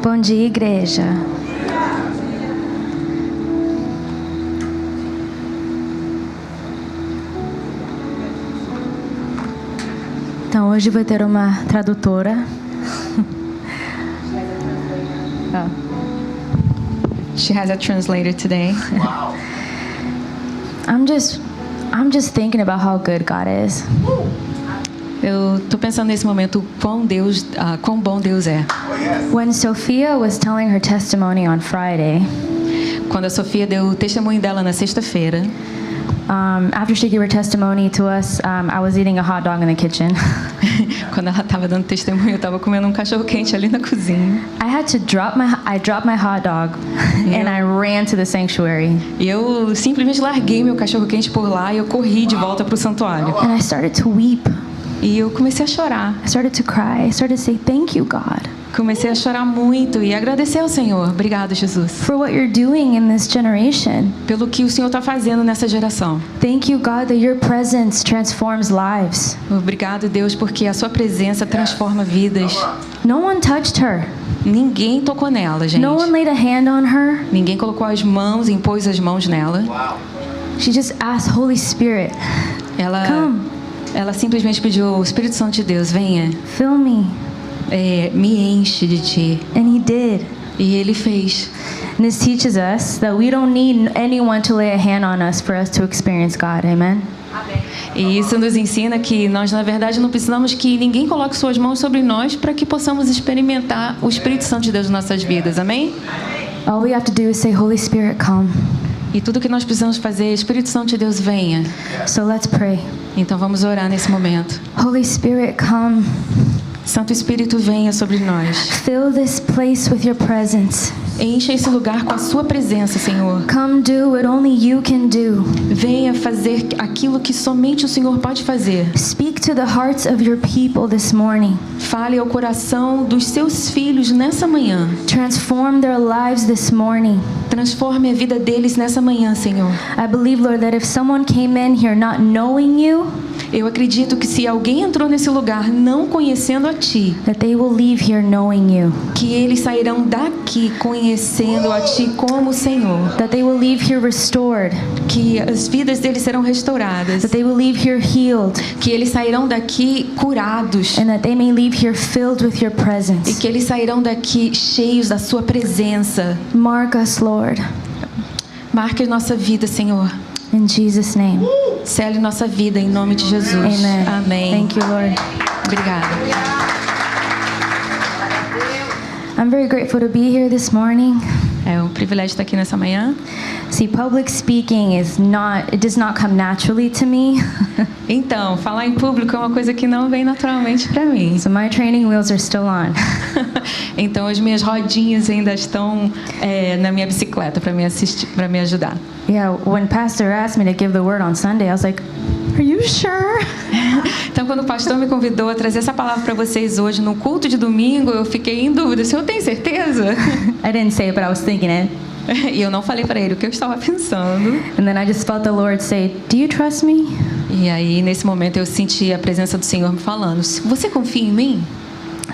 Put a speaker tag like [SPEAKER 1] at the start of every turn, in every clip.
[SPEAKER 1] Bom dia, igreja. Então, hoje vai ter uma tradutora.
[SPEAKER 2] She has a translator today.
[SPEAKER 1] I'm just thinking about how good God is.
[SPEAKER 2] Eu tô pensando nesse momento quão bom Deus é.
[SPEAKER 1] When Sophia was telling her testimony on Friday,
[SPEAKER 2] Quando a Sofia deu o testemunho dela na sexta-feira,
[SPEAKER 1] after she gave her testimony to us, I was eating a hot dog in the kitchen.
[SPEAKER 2] quando ela estava dando testemunho, eu estava comendo um cachorro quente ali na cozinha.
[SPEAKER 1] I dropped my hot dog and I ran to the sanctuary.
[SPEAKER 2] E eu simplesmente larguei meu cachorro quente por lá e eu corri de volta pro santuário.
[SPEAKER 1] And I started to weep.
[SPEAKER 2] E eu comecei a chorar.
[SPEAKER 1] I started to cry. I started to say, "Thank you, God,
[SPEAKER 2] Comecei a chorar muito e agradecer ao Senhor. Obrigado, Jesus,
[SPEAKER 1] for what you're doing in this generation.
[SPEAKER 2] pelo que o Senhor está fazendo nessa geração.
[SPEAKER 1] Thank you, God, that your presence transforms lives."
[SPEAKER 2] Obrigado, Deus, porque a sua presença transforma vidas.
[SPEAKER 1] No one touched her.
[SPEAKER 2] Ninguém tocou nela, gente.
[SPEAKER 1] No one laid a hand on her.
[SPEAKER 2] Ninguém colocou as mãos, impôs as mãos nela.
[SPEAKER 1] She just asked, "Holy Spirit,
[SPEAKER 2] Ela simplesmente pediu: Espírito Santo de Deus, venha,
[SPEAKER 1] fill me."
[SPEAKER 2] me enche de ti.
[SPEAKER 1] And he did.
[SPEAKER 2] E ele fez.
[SPEAKER 1] And this teaches us that we don't need anyone to lay a hand on us for us to experience God. Amen.
[SPEAKER 2] E isso nos ensina que nós, na verdade, não precisamos que ninguém coloque suas mãos sobre nós para que possamos experimentar o Espírito Santo de Deus em nossas vidas. Amém?
[SPEAKER 1] All we have to do is say, "Holy Spirit, come."
[SPEAKER 2] E tudo que nós precisamos fazer é: Espírito Santo de Deus, venha.
[SPEAKER 1] So let's pray.
[SPEAKER 2] Então vamos orar nesse momento.
[SPEAKER 1] Holy Spirit, come.
[SPEAKER 2] Santo Espírito, venha sobre nós.
[SPEAKER 1] Fill this place with your presence.
[SPEAKER 2] Encha esse lugar com a sua presença, Senhor.
[SPEAKER 1] Come do what only you can do.
[SPEAKER 2] Venha fazer aquilo que somente o Senhor pode fazer.
[SPEAKER 1] Speak to the hearts of your people this morning.
[SPEAKER 2] Fale ao coração dos seus filhos nessa manhã.
[SPEAKER 1] Transform their lives this morning.
[SPEAKER 2] Transforme a vida deles nessa manhã, Senhor.
[SPEAKER 1] I believe, Lord, that if someone came in here not knowing you,
[SPEAKER 2] Eu acredito que se alguém entrou nesse lugar não conhecendo a Ti,
[SPEAKER 1] that they will leave here knowing you.
[SPEAKER 2] que eles sairão daqui conhecendo a Ti como Senhor.
[SPEAKER 1] That they will leave here restored.
[SPEAKER 2] Que as vidas deles serão restauradas.
[SPEAKER 1] That they will leave here healed.
[SPEAKER 2] Que eles sairão daqui curados.
[SPEAKER 1] And that they may leave here filled with your
[SPEAKER 2] E
[SPEAKER 1] presence.
[SPEAKER 2] que eles sairão daqui cheios da Sua presença.
[SPEAKER 1] Mark us, Lord.
[SPEAKER 2] Marque a nossa vida, Senhor.
[SPEAKER 1] In Jesus' name.
[SPEAKER 2] Cele nossa vida em nome de Jesus.
[SPEAKER 1] Amen.
[SPEAKER 2] Amém.
[SPEAKER 1] Thank you, Lord.
[SPEAKER 2] Obrigada.
[SPEAKER 1] I'm very grateful to be here this morning.
[SPEAKER 2] É um privilégio estar aqui nessa manhã.
[SPEAKER 1] See, public speaking does not come naturally to me.
[SPEAKER 2] Então, falar em público é uma coisa que não vem naturalmente para mim.
[SPEAKER 1] So my training wheels are still on.
[SPEAKER 2] Então, as minhas rodinhas ainda estão na minha bicicleta para me assistir, para me ajudar.
[SPEAKER 1] Yeah, when Pastor asked me to give the word on Sunday, I was like, "Are you sure?"
[SPEAKER 2] Então, quando o pastor me convidou a trazer essa palavra para vocês hoje no culto de domingo, eu fiquei em dúvida: se eu tenho certeza?
[SPEAKER 1] I didn't say it, but I was thinking it.
[SPEAKER 2] E eu não falei para ele o que eu estava pensando.
[SPEAKER 1] And then I just felt the Lord say, "Do you trust me?"
[SPEAKER 2] E aí, nesse momento, eu senti a presença do Senhor me falando: você confia em mim?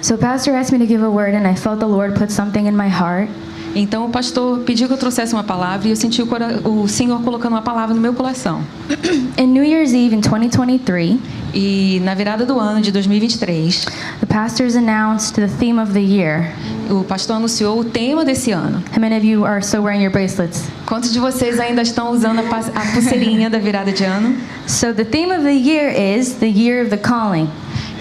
[SPEAKER 1] So Pastor asked me to give a word, and I felt the Lord put something in my heart.
[SPEAKER 2] Então o pastor pediu que eu trouxesse uma palavra e eu senti o Senhor colocando uma palavra no meu coração.
[SPEAKER 1] In New Year's Eve in 2023,
[SPEAKER 2] E na virada do ano de 2023,
[SPEAKER 1] the pastors announced the theme of the year.
[SPEAKER 2] o pastor anunciou o tema desse ano.
[SPEAKER 1] How many of you are still wearing your bracelets?
[SPEAKER 2] Quantos de vocês ainda estão usando a pulseirinha da virada de ano?
[SPEAKER 1] So the theme of the year is the year of the calling.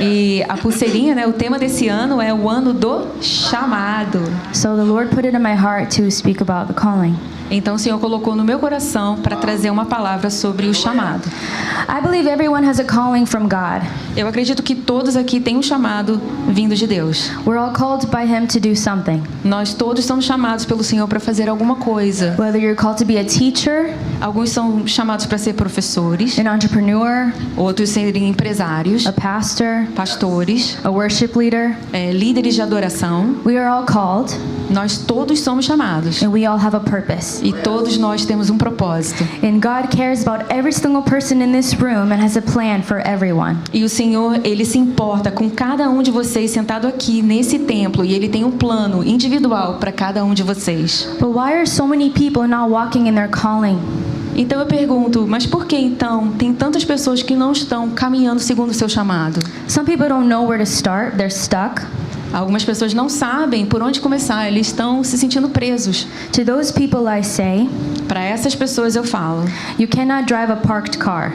[SPEAKER 2] E a pulseirinha, né, o tema desse ano é o ano do chamado.
[SPEAKER 1] So the Lord put it in my heart to speak about the calling.
[SPEAKER 2] Então o Senhor colocou no meu coração para trazer uma palavra sobre o chamado.
[SPEAKER 1] I believe everyone has a calling from God.
[SPEAKER 2] Eu acredito que todos aqui têm um chamado vindo de Deus.
[SPEAKER 1] We're all called by Him to do something.
[SPEAKER 2] Nós todos somos chamados pelo Senhor para fazer alguma coisa.
[SPEAKER 1] Whether you're called to be a teacher,
[SPEAKER 2] Alguns são chamados para ser professores,
[SPEAKER 1] an entrepreneur,
[SPEAKER 2] outros serem empresários,
[SPEAKER 1] a pastor,
[SPEAKER 2] pastores,
[SPEAKER 1] a worship leader.
[SPEAKER 2] líderes de adoração.
[SPEAKER 1] We are all called,
[SPEAKER 2] Nós todos somos chamados.
[SPEAKER 1] and we all have a purpose.
[SPEAKER 2] E todos nós temos um propósito.
[SPEAKER 1] And God cares about every single person in this room and has a plan for everyone.
[SPEAKER 2] E o Senhor, Ele se importa com cada um de vocês sentado aqui nesse templo. E Ele tem um plano individual para cada um de vocês.
[SPEAKER 1] But why are so many people not walking in their calling?
[SPEAKER 2] Então eu pergunto, mas por que então tem tantas pessoas que não estão caminhando segundo o seu chamado?
[SPEAKER 1] Some people don't know where to start. They're stuck.
[SPEAKER 2] Algumas pessoas não sabem por onde começar, eles estão se sentindo presos.
[SPEAKER 1] To those people I say,
[SPEAKER 2] Para essas pessoas eu falo,
[SPEAKER 1] you cannot drive a parked car.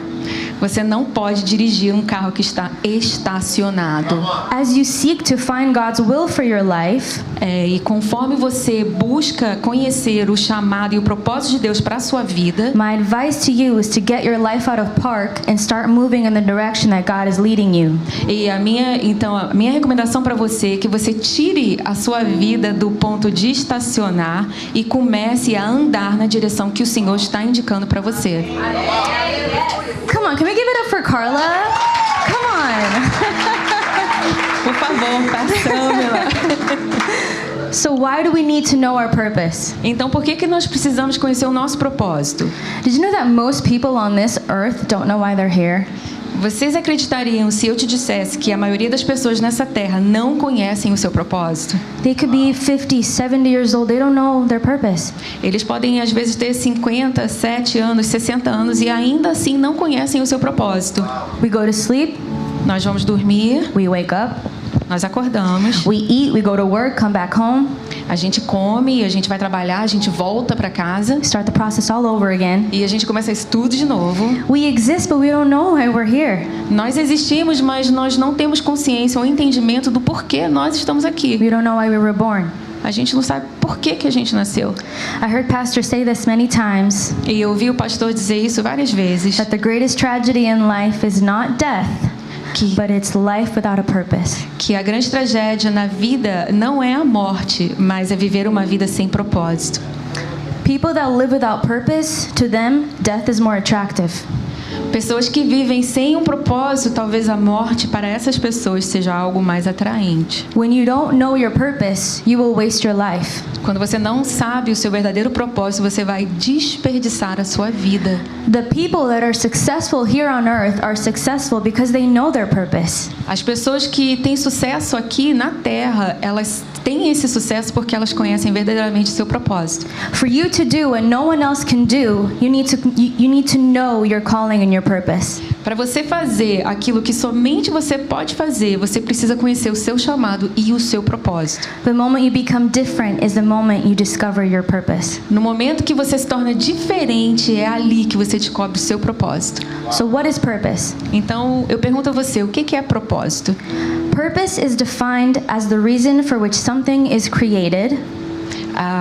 [SPEAKER 2] você não pode dirigir um carro que está estacionado.
[SPEAKER 1] As you seek to find God's will for your life,
[SPEAKER 2] E conforme você busca conhecer o chamado e o propósito de Deus para a sua vida,
[SPEAKER 1] my advice to you is to get your life out of park and start moving in the direction that God is leading you.
[SPEAKER 2] e a minha recomendação para você é que você tire a sua vida do ponto de estacionar e comece a andar na direção que o Senhor está indicando para você.
[SPEAKER 1] Come on, can we give it up for Carla? Come on.
[SPEAKER 2] Por favor, Pamela.
[SPEAKER 1] So why do we need to know our purpose?
[SPEAKER 2] Então, por que nós precisamos conhecer o nosso propósito?
[SPEAKER 1] Did you know that most people on this earth don't know why they're here?
[SPEAKER 2] Vocês acreditariam se eu te dissesse que a maioria das pessoas nessa terra não conhecem o seu propósito?
[SPEAKER 1] They could be 50, 70 years old. They don't know their purpose.
[SPEAKER 2] Eles podem, às vezes, ter 57 anos, 60 anos e ainda assim não conhecem o seu propósito.
[SPEAKER 1] We go to sleep,
[SPEAKER 2] Nós vamos dormir,
[SPEAKER 1] we wake up,
[SPEAKER 2] nós acordamos,
[SPEAKER 1] we eat, we go to work, come back home,
[SPEAKER 2] a gente come, a gente vai trabalhar, a gente volta para casa
[SPEAKER 1] start the process all over again.
[SPEAKER 2] e a gente começa isso tudo de novo.
[SPEAKER 1] We exist, but we don't know why we're here.
[SPEAKER 2] Nós existimos, mas nós não temos consciência ou entendimento do porquê nós estamos aqui.
[SPEAKER 1] We don't know why we were born.
[SPEAKER 2] A gente não sabe por que a gente nasceu.
[SPEAKER 1] I heard Pastor say this many times,
[SPEAKER 2] E eu ouvi o pastor dizer isso várias vezes,
[SPEAKER 1] that the greatest tragedy in life is not death, but it's life without a purpose.
[SPEAKER 2] que a grande tragédia na vida não é a morte, mas é viver uma vida sem propósito.
[SPEAKER 1] People that live without purpose, to them, death is more attractive.
[SPEAKER 2] Pessoas que vivem sem um propósito, talvez a morte para essas pessoas seja algo mais atraente.
[SPEAKER 1] When you don't know your purpose, you will waste your life.
[SPEAKER 2] Quando você não sabe o seu verdadeiro propósito, você vai desperdiçar a sua vida.
[SPEAKER 1] The people that are successful here on earth are successful because they know their purpose.
[SPEAKER 2] As pessoas que têm sucesso aqui na Terra, elas têm esse sucesso porque elas conhecem verdadeiramente o seu propósito.
[SPEAKER 1] For you to do what no one else can do, you need to know your calling and your purpose.
[SPEAKER 2] Para você fazer aquilo que somente você pode fazer, você precisa conhecer o seu chamado e o seu propósito.
[SPEAKER 1] The moment you become different is the moment you discover your purpose.
[SPEAKER 2] No momento que você se torna diferente, é ali que você descobre o seu propósito.
[SPEAKER 1] So what is purpose?
[SPEAKER 2] Então, eu pergunto a você, o que é propósito?
[SPEAKER 1] Purpose is defined as the reason for which something is created,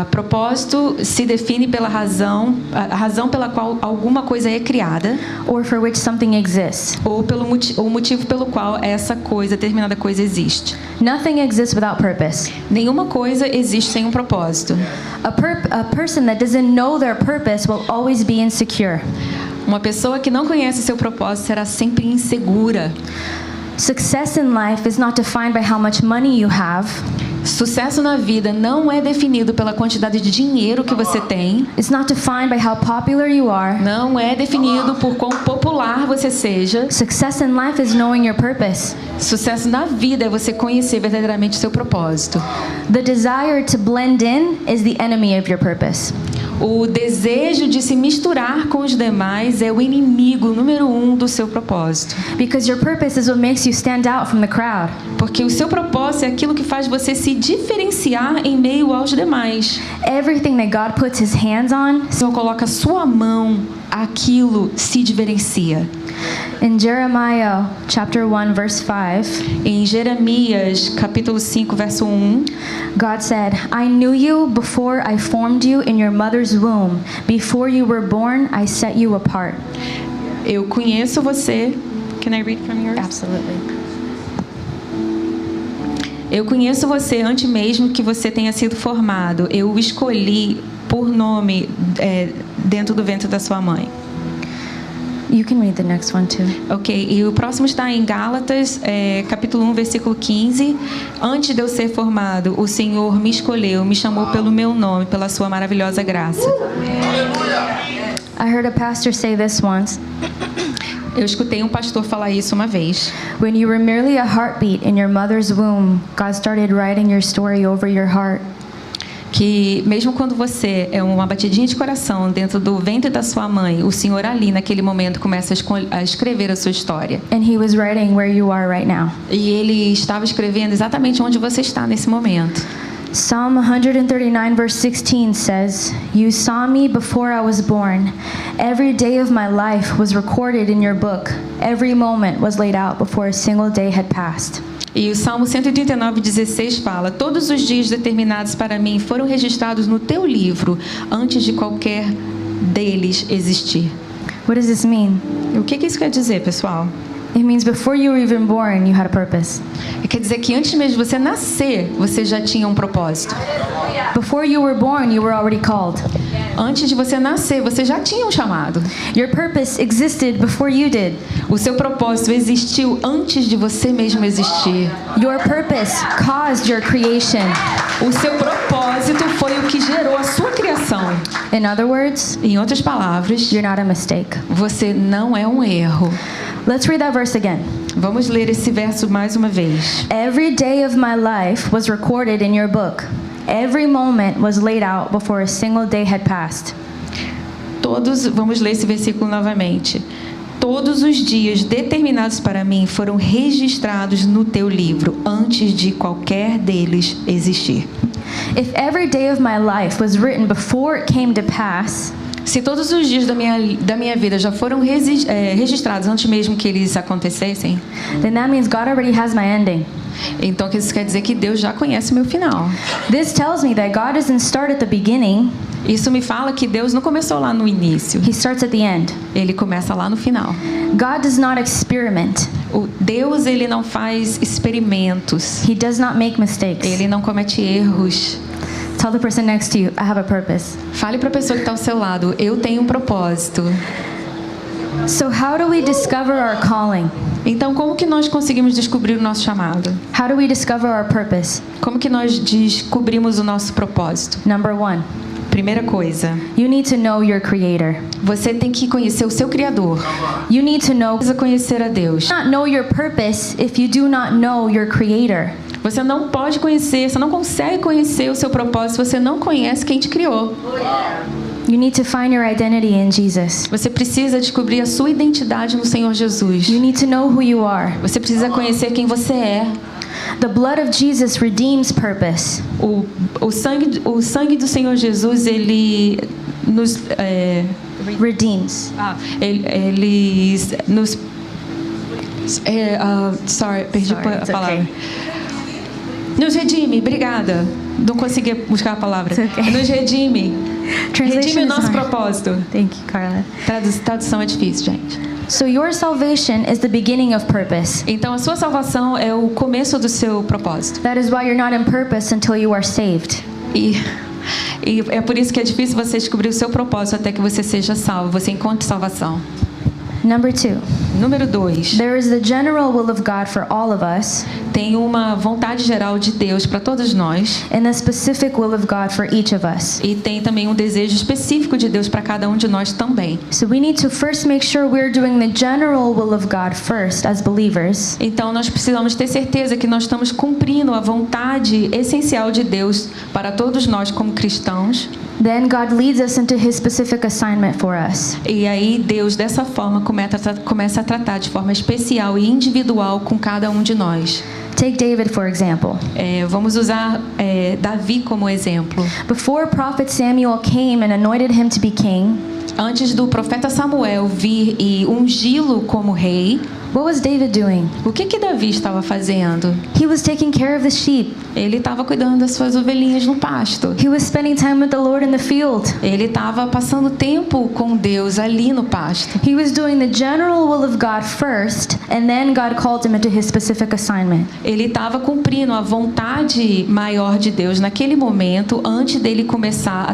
[SPEAKER 2] Propósito se define pela razão, a razão pela qual alguma coisa é criada,
[SPEAKER 1] or for which something exists.
[SPEAKER 2] ou o motivo pelo qual essa coisa, determinada coisa existe.
[SPEAKER 1] Nothing exists without purpose.
[SPEAKER 2] Nenhuma coisa existe sem um propósito.
[SPEAKER 1] A person that doesn't know their purpose will always be insecure.
[SPEAKER 2] Uma pessoa que não conhece seu propósito será sempre insegura.
[SPEAKER 1] Success in life is not defined by how much money you have.
[SPEAKER 2] Sucesso na vida não é definido pela quantidade de dinheiro que você tem.
[SPEAKER 1] It's not defined by how popular you are.
[SPEAKER 2] Não é definido por quão popular você seja.
[SPEAKER 1] Success in life is knowing your purpose.
[SPEAKER 2] Sucesso na vida é você conhecer verdadeiramente o seu propósito.
[SPEAKER 1] The desire to blend in is the enemy of your purpose.
[SPEAKER 2] O desejo de se misturar com os demais é o inimigo número 1 do seu propósito.
[SPEAKER 1] Because your purpose is what makes you stand out from the crowd.
[SPEAKER 2] Porque o seu propósito é aquilo que faz você se diferenciar em meio aos demais.
[SPEAKER 1] Everything that God puts his hands on,
[SPEAKER 2] Se você coloca sua mão, aquilo se diferencia.
[SPEAKER 1] in Jeremiah chapter 1 verse 5,
[SPEAKER 2] Em Jeremias, capítulo 5, verso 1,
[SPEAKER 1] God said, I knew you before I formed you in your mother's womb. Before you were born, I set you apart.
[SPEAKER 2] eu conheço você. Can I read from yours?
[SPEAKER 1] Absolutely.
[SPEAKER 2] Eu conheço você antes mesmo que você tenha sido formado. Eu o escolhi por nome dentro do ventre da sua mãe.
[SPEAKER 1] You can read the next one too.
[SPEAKER 2] Ok, e o próximo está em Gálatas, capítulo 1, versículo 15. Antes de eu ser formado, o Senhor me escolheu, me chamou pelo meu nome, pela sua maravilhosa graça.
[SPEAKER 1] I heard a pastor say this once.
[SPEAKER 2] Eu escutei um pastor falar isso uma vez.
[SPEAKER 1] When you were merely a heartbeat in your mother's womb, God started writing your story over your heart.
[SPEAKER 2] Que mesmo quando você é uma batidinha de coração dentro do ventre da sua mãe, o Senhor ali naquele momento começa a escrever a sua história.
[SPEAKER 1] And he was writing where you are right now.
[SPEAKER 2] E Ele estava escrevendo exatamente onde você está nesse momento.
[SPEAKER 1] Psalm 139 verse 16 says, "You saw me before I was born. Every day of my life was recorded in your book. Every moment was laid out before a single day had passed."
[SPEAKER 2] E o Salmo 139:16 fala: "Todos os dias determinados para mim foram registrados no teu livro, antes de qualquer deles existir."
[SPEAKER 1] What does this mean?
[SPEAKER 2] E o que isso quer dizer, pessoal?
[SPEAKER 1] It means before you were even born, you had a purpose.
[SPEAKER 2] Quer dizer que antes mesmo de você nascer, você já tinha um propósito.
[SPEAKER 1] Before you were born, you were already called.
[SPEAKER 2] Antes de você nascer, você já tinha um chamado.
[SPEAKER 1] Your purpose existed before you did.
[SPEAKER 2] O seu propósito existiu antes de você mesmo existir.
[SPEAKER 1] Your purpose caused your creation.
[SPEAKER 2] O seu propósito foi o que gerou a sua criação.
[SPEAKER 1] In other words,
[SPEAKER 2] Em outras palavras,
[SPEAKER 1] you're not a mistake.
[SPEAKER 2] você não é um erro.
[SPEAKER 1] Let's read that verse again.
[SPEAKER 2] Vamos ler esse verso mais uma vez.
[SPEAKER 1] Every day of my life was recorded in your book. Every moment was laid out before a single day had passed.
[SPEAKER 2] Vamos ler esse versículo novamente. Todos os dias determinados para mim foram registrados no teu livro, antes de qualquer deles existir.
[SPEAKER 1] If every day of my life was written before it came to pass,
[SPEAKER 2] se todos os dias da minha vida já foram registrados antes mesmo que eles acontecessem,
[SPEAKER 1] then that means God already has my ending.
[SPEAKER 2] então isso quer dizer que Deus já conhece o meu final.
[SPEAKER 1] This tells me that God doesn't start at the beginning.
[SPEAKER 2] Isso me fala que Deus não começou lá no início.
[SPEAKER 1] He starts at the end.
[SPEAKER 2] Ele começa lá no final.
[SPEAKER 1] God does not experiment.
[SPEAKER 2] Deus, ele não faz experimentos.
[SPEAKER 1] He does not make mistakes.
[SPEAKER 2] Ele não comete erros.
[SPEAKER 1] Tell the person next to you, I have a purpose.
[SPEAKER 2] Fale para a pessoa que está ao seu lado, eu tenho um propósito.
[SPEAKER 1] So how do we discover our calling?
[SPEAKER 2] Então, como que nós conseguimos descobrir o nosso chamado?
[SPEAKER 1] How do we discover our purpose?
[SPEAKER 2] Como que nós descobrimos o nosso propósito?
[SPEAKER 1] Number one,
[SPEAKER 2] Primeira coisa,
[SPEAKER 1] you need to know your Creator.
[SPEAKER 2] você tem que conhecer o seu Criador.
[SPEAKER 1] You need to know.
[SPEAKER 2] Precisa conhecer a Deus.
[SPEAKER 1] Not know your purpose if you do not know your Creator.
[SPEAKER 2] Você não pode conhecer, você não consegue conhecer o seu propósito se você não conhece quem te criou.
[SPEAKER 1] You need to find your identity in Jesus.
[SPEAKER 2] Você precisa descobrir a sua identidade no Senhor Jesus.
[SPEAKER 1] You need to know who you are.
[SPEAKER 2] Você precisa conhecer quem você é.
[SPEAKER 1] The blood of Jesus redeems purpose.
[SPEAKER 2] O sangue do Senhor Jesus, ele nos
[SPEAKER 1] Redeems.
[SPEAKER 2] ele nos perdi
[SPEAKER 1] Sorry,
[SPEAKER 2] a
[SPEAKER 1] it's
[SPEAKER 2] palavra.
[SPEAKER 1] okay.
[SPEAKER 2] Nos redime, obrigada. Não consegui buscar a palavra.
[SPEAKER 1] It's okay.
[SPEAKER 2] Nos redime.
[SPEAKER 1] Translation
[SPEAKER 2] Redime o
[SPEAKER 1] is
[SPEAKER 2] nosso
[SPEAKER 1] hard.
[SPEAKER 2] propósito.
[SPEAKER 1] Thank you, Carla.
[SPEAKER 2] Tradução é difícil, gente.
[SPEAKER 1] So your salvation is the beginning of purpose.
[SPEAKER 2] Então a sua salvação é o começo do seu propósito.
[SPEAKER 1] That is why you're not in purpose until you are saved.
[SPEAKER 2] E é por isso que é difícil você descobrir o seu propósito até que você seja salvo, você encontre salvação.
[SPEAKER 1] Number two,
[SPEAKER 2] Número 2.
[SPEAKER 1] there is the general will of God for all of us
[SPEAKER 2] Tem uma vontade geral de Deus para todos nós
[SPEAKER 1] and the specific will of God for each of us.
[SPEAKER 2] e tem também um desejo específico de Deus para cada um de nós também.
[SPEAKER 1] So we need to first make sure we're doing the general will of God first as believers.
[SPEAKER 2] Então nós precisamos ter certeza que nós estamos cumprindo a vontade essencial de Deus para todos nós como cristãos.
[SPEAKER 1] Then God leads us into His specific assignment for us.
[SPEAKER 2] E aí Deus dessa forma começa a tratar de forma especial e individual com cada um de nós.
[SPEAKER 1] Take David, for example.
[SPEAKER 2] Vamos usar Davi como exemplo.
[SPEAKER 1] Before prophet Samuel came and anointed him to be king,
[SPEAKER 2] Antes do profeta Samuel vir e ungí-lo como rei,
[SPEAKER 1] What was David doing?
[SPEAKER 2] O que Davi estava fazendo?
[SPEAKER 1] He was taking care of the sheep.
[SPEAKER 2] Ele estava cuidando das suas ovelhinhas no pasto.
[SPEAKER 1] He was spending time with the Lord in the field.
[SPEAKER 2] Ele estava passando tempo com Deus ali no pasto.
[SPEAKER 1] He was doing the general will of God first, and then God called him into his specific assignment.
[SPEAKER 2] Ele estava cumprindo a vontade maior de Deus naquele momento, antes dele começar a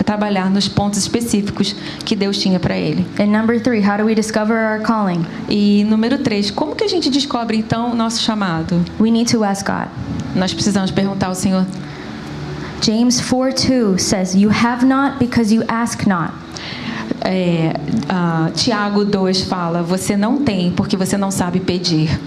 [SPEAKER 2] trabalhar nos pontos específicos que Deus tinha para ele.
[SPEAKER 1] And number 3, how do we discover our calling?
[SPEAKER 2] E número 3, como que a gente descobre então o nosso chamado?
[SPEAKER 1] We need to ask God.
[SPEAKER 2] Nós precisamos perguntar ao Senhor.
[SPEAKER 1] James 4:2 says, "You have not because you ask not."
[SPEAKER 2] Tiago 2 fala, você não tem porque você não sabe pedir.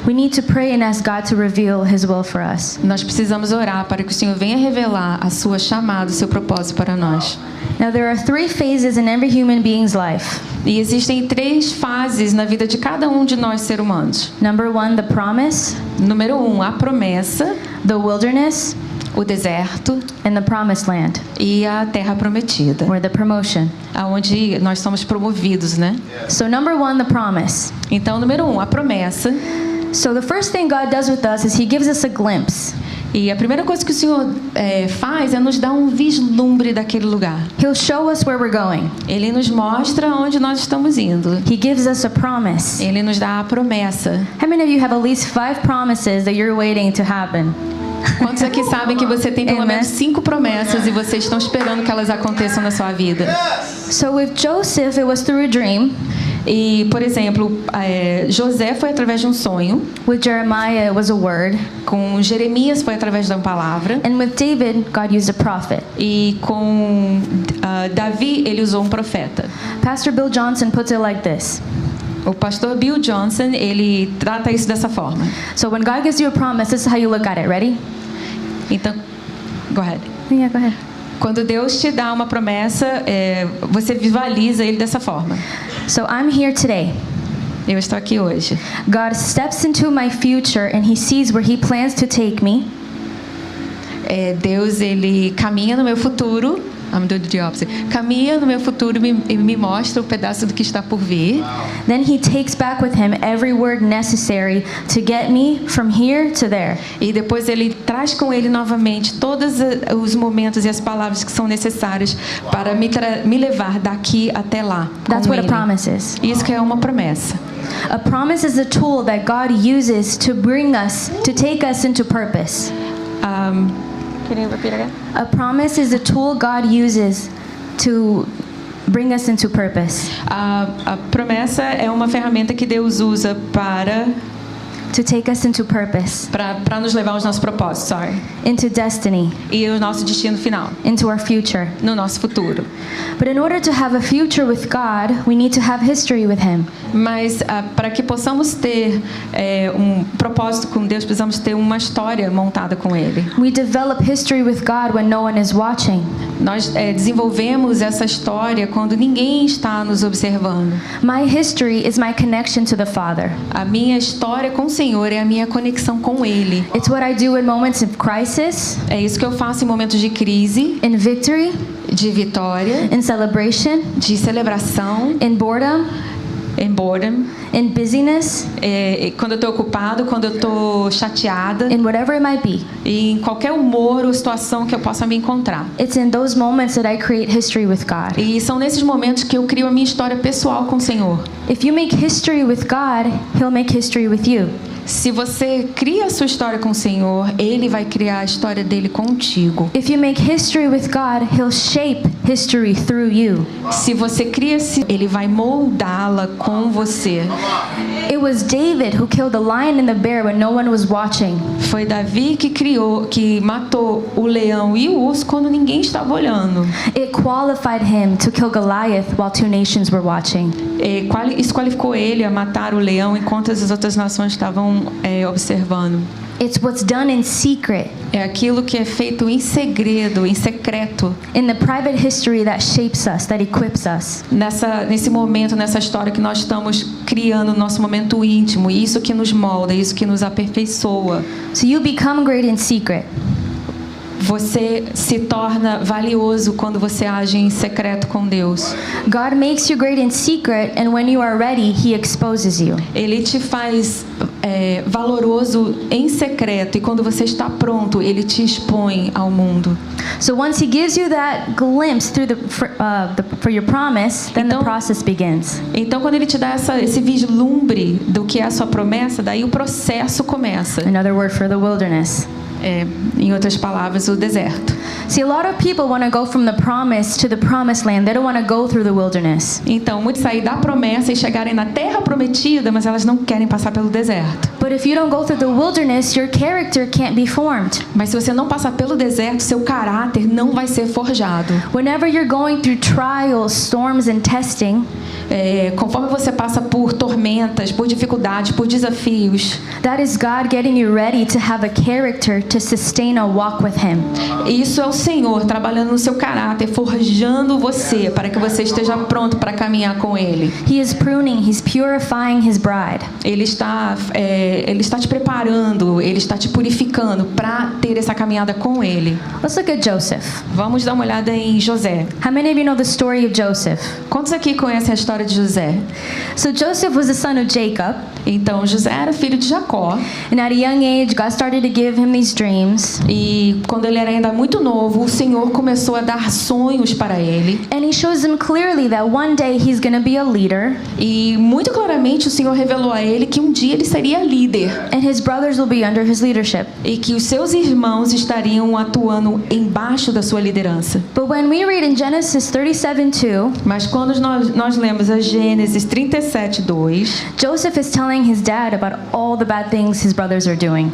[SPEAKER 1] We need to pray and ask God to reveal His will for us.
[SPEAKER 2] Nós precisamos orar para que o Senhor venha revelar a sua chamada, o seu propósito para nós.
[SPEAKER 1] Now there are 3 phases in every human being's life.
[SPEAKER 2] E existem 3 fases na vida de cada um de nós, seres humanos.
[SPEAKER 1] Number 1, the promise,
[SPEAKER 2] Número 1, a promessa,
[SPEAKER 1] the wilderness,
[SPEAKER 2] o deserto
[SPEAKER 1] and the promised land,
[SPEAKER 2] e a terra prometida,
[SPEAKER 1] or the promotion.
[SPEAKER 2] aonde nós somos promovidos, né?
[SPEAKER 1] So number 1, the promise.
[SPEAKER 2] Então, número 1, a promessa.
[SPEAKER 1] So the first thing God does with us is He gives us a glimpse.
[SPEAKER 2] E a primeira coisa que o Senhor faz é nos dar um vislumbre daquele lugar.
[SPEAKER 1] He'll show us where we're going.
[SPEAKER 2] Ele nos mostra onde nós estamos indo.
[SPEAKER 1] He gives us a promise.
[SPEAKER 2] Ele nos dá a promessa.
[SPEAKER 1] How many of you have at least 5 promises that you're waiting to happen?
[SPEAKER 2] Quantos aqui sabem que você tem pelo
[SPEAKER 1] Amen.
[SPEAKER 2] menos 5 promessas e vocês estão esperando que elas aconteçam na sua vida?
[SPEAKER 1] So with Joseph, it was through a dream.
[SPEAKER 2] E, por exemplo, José foi através de um sonho.
[SPEAKER 1] With Jeremiah, it was a word.
[SPEAKER 2] Com Jeremias foi através de uma palavra.
[SPEAKER 1] And with David, God used a prophet.
[SPEAKER 2] E com Davi, ele usou um profeta.
[SPEAKER 1] Pastor Bill Johnson puts it like this.
[SPEAKER 2] O pastor Bill Johnson, ele trata isso dessa forma.
[SPEAKER 1] So when God gives you a promise, this is how you look at it. Ready?
[SPEAKER 2] Então, go ahead.
[SPEAKER 1] Yeah, go ahead.
[SPEAKER 2] Quando Deus te dá uma promessa, você visualiza ele dessa forma.
[SPEAKER 1] So I'm here today.
[SPEAKER 2] Eu estou aqui hoje.
[SPEAKER 1] God steps into my future and He sees where He plans to take me.
[SPEAKER 2] Deus, ele caminha no meu futuro. I'm doing the opposite. Caminha no meu futuro e me mostra o pedaço do que está por vir.
[SPEAKER 1] Then He takes back with Him every word necessary to get me from here to there.
[SPEAKER 2] E depois ele traz com ele novamente todos os momentos e as palavras que são necessárias para me levar daqui até lá.
[SPEAKER 1] That's
[SPEAKER 2] com
[SPEAKER 1] what a
[SPEAKER 2] ele.
[SPEAKER 1] promise is.
[SPEAKER 2] Isso que é uma promessa.
[SPEAKER 1] A promise is a tool that God uses to bring us, to take us into purpose.
[SPEAKER 2] Can you repeat again?
[SPEAKER 1] A promise is a tool God uses to bring us into purpose.
[SPEAKER 2] A promessa é uma ferramenta que Deus usa para nos levar aos nossos propósitos,
[SPEAKER 1] into destiny,
[SPEAKER 2] e o nosso destino final,
[SPEAKER 1] into our future.
[SPEAKER 2] no nosso futuro.
[SPEAKER 1] But in order to have a future with God, we need to have history with Him.
[SPEAKER 2] Mas para que possamos ter um propósito com Deus, precisamos ter uma história montada com Ele.
[SPEAKER 1] We develop history with God when no one is watching.
[SPEAKER 2] Nós desenvolvemos essa história quando ninguém está nos observando.
[SPEAKER 1] My history is my connection to the Father.
[SPEAKER 2] A minha história com o Senhor é a minha conexão com Ele.
[SPEAKER 1] It's what I do in moments of crisis,
[SPEAKER 2] É isso que eu faço em momentos de crise,
[SPEAKER 1] in victory,
[SPEAKER 2] de vitória,
[SPEAKER 1] in celebration,
[SPEAKER 2] de celebração,
[SPEAKER 1] in boredom,
[SPEAKER 2] em boredom,
[SPEAKER 1] in busyness,
[SPEAKER 2] quando eu estou ocupado, quando eu estou chateada,
[SPEAKER 1] in whatever it might be.
[SPEAKER 2] e em qualquer humor ou situação que eu possa me encontrar.
[SPEAKER 1] It's in those moments that I create history with God.
[SPEAKER 2] E são nesses momentos que eu crio a minha história pessoal com o Senhor.
[SPEAKER 1] If you make history with God, He'll make history with you.
[SPEAKER 2] Se você cria a sua história com o Senhor, Ele vai criar a história dele contigo.
[SPEAKER 1] If you make history with God, He'll shape history through you.
[SPEAKER 2] Se você cria, Ele vai moldá-la com você.
[SPEAKER 1] It was David who killed the lion and the bear when no one was watching.
[SPEAKER 2] Foi Davi que matou o leão e o urso quando ninguém estava olhando.
[SPEAKER 1] It qualified him to kill Goliath while 2 nations were watching.
[SPEAKER 2] Isso qualificou ele a matar o leão enquanto as outras nações estavam observando.
[SPEAKER 1] It's what's done in secret,
[SPEAKER 2] É aquilo que é feito em segredo, em secreto.
[SPEAKER 1] in the private history that shapes us, that equips us.
[SPEAKER 2] Nesse momento, nessa história que nós estamos criando no nosso momento íntimo, isso que nos molda, isso que nos aperfeiçoa.
[SPEAKER 1] So you become great in secret.
[SPEAKER 2] Você se torna valioso quando você age em secreto com Deus.
[SPEAKER 1] God makes you great in secret, and when you are ready, He exposes you.
[SPEAKER 2] Ele te faz valoroso em secreto, e quando você está pronto, Ele te expõe ao mundo.
[SPEAKER 1] So once He gives you that glimpse through for your promise, then the
[SPEAKER 2] Então-
[SPEAKER 1] process begins.
[SPEAKER 2] Então, quando Ele te dá esse vislumbre do que é a sua promessa, daí o processo começa.
[SPEAKER 1] Another word for the wilderness.
[SPEAKER 2] Em outras palavras, o deserto.
[SPEAKER 1] See, a lot of people want to go from the promise to the promised land. They don't want to go through the wilderness.
[SPEAKER 2] Então, muitos saem da promessa e chegarem na terra prometida, mas elas não querem passar pelo deserto.
[SPEAKER 1] But if you don't go through the wilderness, your character can't be formed.
[SPEAKER 2] Mas se você não passar pelo deserto, seu caráter não vai ser forjado.
[SPEAKER 1] Whenever you're going through trials, storms, and testing,
[SPEAKER 2] Conforme você passa por tormentas, por dificuldades, por desafios,
[SPEAKER 1] that is God getting you ready to have a character to sustain a walk with Him.
[SPEAKER 2] isso é o Senhor trabalhando no seu caráter, forjando você para que você esteja pronto para caminhar com Ele.
[SPEAKER 1] He is pruning, He's purifying His bride.
[SPEAKER 2] Ele está te preparando, Ele está te purificando para ter essa caminhada com Ele.
[SPEAKER 1] Let's look at Joseph.
[SPEAKER 2] Vamos dar uma olhada em José.
[SPEAKER 1] How many of you know the story of Joseph?
[SPEAKER 2] Quantos aqui conhecem a história de José?
[SPEAKER 1] So Joseph was the son of Jacob,
[SPEAKER 2] Então, José era filho de Jacó.
[SPEAKER 1] and at a young age, God started to give him these dreams.
[SPEAKER 2] E quando ele era ainda muito novo, o Senhor começou a dar sonhos para ele.
[SPEAKER 1] And He shows him clearly that one day he's going to be a leader,
[SPEAKER 2] E muito claramente o Senhor revelou a ele que um dia ele seria líder.
[SPEAKER 1] and his brothers will be under his leadership.
[SPEAKER 2] E que os seus irmãos estariam atuando embaixo da sua liderança.
[SPEAKER 1] But when we read in Genesis 37:2,
[SPEAKER 2] Mas quando nós lemos a Gênesis 37:2,
[SPEAKER 1] Joseph is telling his dad about all the bad things his brothers are doing.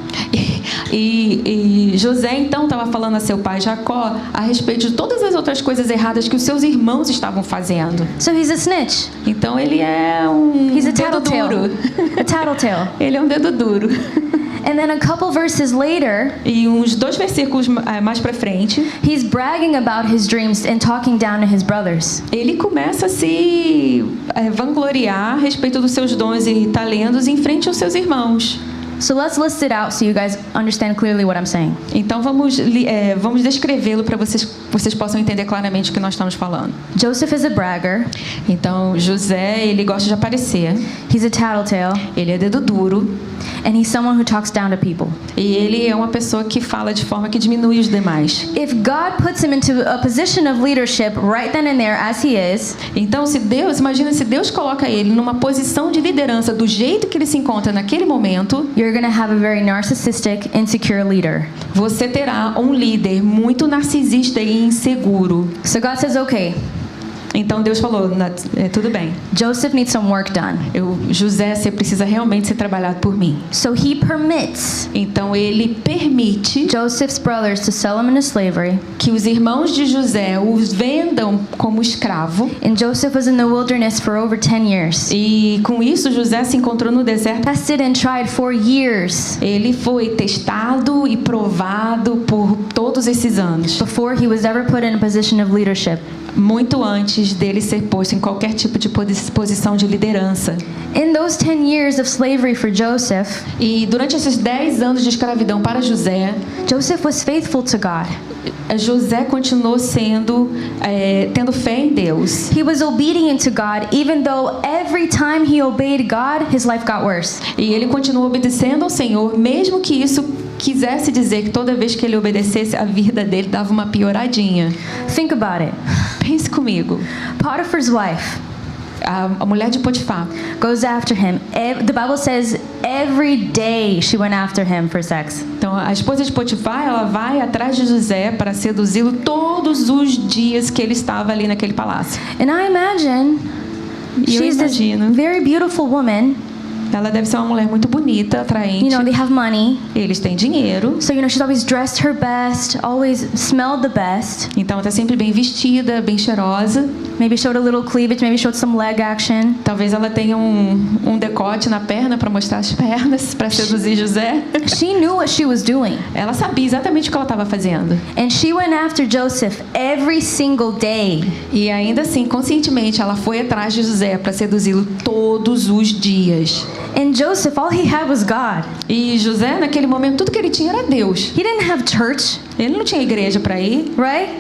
[SPEAKER 2] e José então estava falando a seu pai Jacó a respeito de todas as outras coisas erradas que os seus irmãos estavam fazendo.
[SPEAKER 1] So he's a snitch.
[SPEAKER 2] Então ele é um
[SPEAKER 1] He's a
[SPEAKER 2] dedo
[SPEAKER 1] tattletale.
[SPEAKER 2] duro.
[SPEAKER 1] A tattletale.
[SPEAKER 2] Ele é um dedo duro.
[SPEAKER 1] And then a couple verses later,
[SPEAKER 2] E uns 2 versículos mais para frente,
[SPEAKER 1] he's bragging about his dreams and talking down to his brothers.
[SPEAKER 2] ele começa a se vangloriar a respeito dos seus dons e talentos em frente aos seus irmãos.
[SPEAKER 1] So let's list it out so you guys understand clearly what I'm saying.
[SPEAKER 2] Então vamos descrevê-lo para vocês possam entender claramente o que nós estamos falando.
[SPEAKER 1] Joseph is a bragger.
[SPEAKER 2] Então José, ele gosta de aparecer,
[SPEAKER 1] He's a tattletale.
[SPEAKER 2] ele é dedo duro
[SPEAKER 1] And he's someone who talks down to people.
[SPEAKER 2] e ele é uma pessoa que fala de forma que diminui os demais.
[SPEAKER 1] If God puts him into a position of leadership right then and there as he is,
[SPEAKER 2] Então imagina se Deus coloca ele numa posição de liderança do jeito que ele se encontra naquele momento,
[SPEAKER 1] you're going to have a very narcissistic, insecure leader.
[SPEAKER 2] você terá um líder muito narcisista e inseguro.
[SPEAKER 1] So God says, okay,
[SPEAKER 2] Então Deus falou, tudo bem.
[SPEAKER 1] Joseph needs some work done.
[SPEAKER 2] José, você precisa realmente ser trabalhado por mim.
[SPEAKER 1] So he permits
[SPEAKER 2] Então ele permite
[SPEAKER 1] Joseph's brothers to sell him into slavery.
[SPEAKER 2] que os irmãos de José os vendam como escravo.
[SPEAKER 1] And Joseph was in the wilderness for over 10 years.
[SPEAKER 2] E com isso José se encontrou no deserto.
[SPEAKER 1] Tested and tried for years
[SPEAKER 2] Ele foi testado e provado por todos esses anos,
[SPEAKER 1] before he was ever put in a position of leadership.
[SPEAKER 2] muito antes dele ser posto em qualquer tipo de posição de liderança.
[SPEAKER 1] In those 10 years of slavery for Joseph,
[SPEAKER 2] E durante esses 10 anos de escravidão para José,
[SPEAKER 1] Joseph was faithful to God.
[SPEAKER 2] José continuou tendo fé em Deus.
[SPEAKER 1] He was obedient to God, even though every time he obeyed God, his life got worse.
[SPEAKER 2] E ele continuou obedecendo ao Senhor, mesmo que isso quisesse dizer que toda vez que ele obedecesse, a vida dele dava uma pioradinha.
[SPEAKER 1] Think about it.
[SPEAKER 2] Pense comigo.
[SPEAKER 1] Potiphar's wife
[SPEAKER 2] A mulher de Potifar,
[SPEAKER 1] goes after him. The Bible says every day she went after him for sex.
[SPEAKER 2] então a esposa de Potifar, ela vai atrás de José para seduzi-lo todos os dias que ele estava ali naquele palácio.
[SPEAKER 1] And I imagine
[SPEAKER 2] E eu
[SPEAKER 1] she's this
[SPEAKER 2] imagino,
[SPEAKER 1] very beautiful woman.
[SPEAKER 2] ela deve ser uma mulher muito bonita, atraente.
[SPEAKER 1] You know, they have money.
[SPEAKER 2] Eles têm dinheiro,
[SPEAKER 1] So, you know, she's always dressed her best, always smelled the best.
[SPEAKER 2] então ela está sempre bem vestida, bem cheirosa.
[SPEAKER 1] Maybe showed a little cleavage, maybe showed some leg action.
[SPEAKER 2] Talvez ela tenha um decote na perna para mostrar as pernas, para seduzir José.
[SPEAKER 1] She knew what she was doing.
[SPEAKER 2] Ela sabia exatamente o que ela estava fazendo.
[SPEAKER 1] And she went after Joseph every single day.
[SPEAKER 2] E ainda assim, conscientemente, ela foi atrás de José para seduzi-lo todos os dias.
[SPEAKER 1] And Joseph, all he had was God.
[SPEAKER 2] E José, naquele momento, tudo que ele tinha era Deus.
[SPEAKER 1] He didn't have church,
[SPEAKER 2] Ele não tinha igreja para ir,
[SPEAKER 1] right?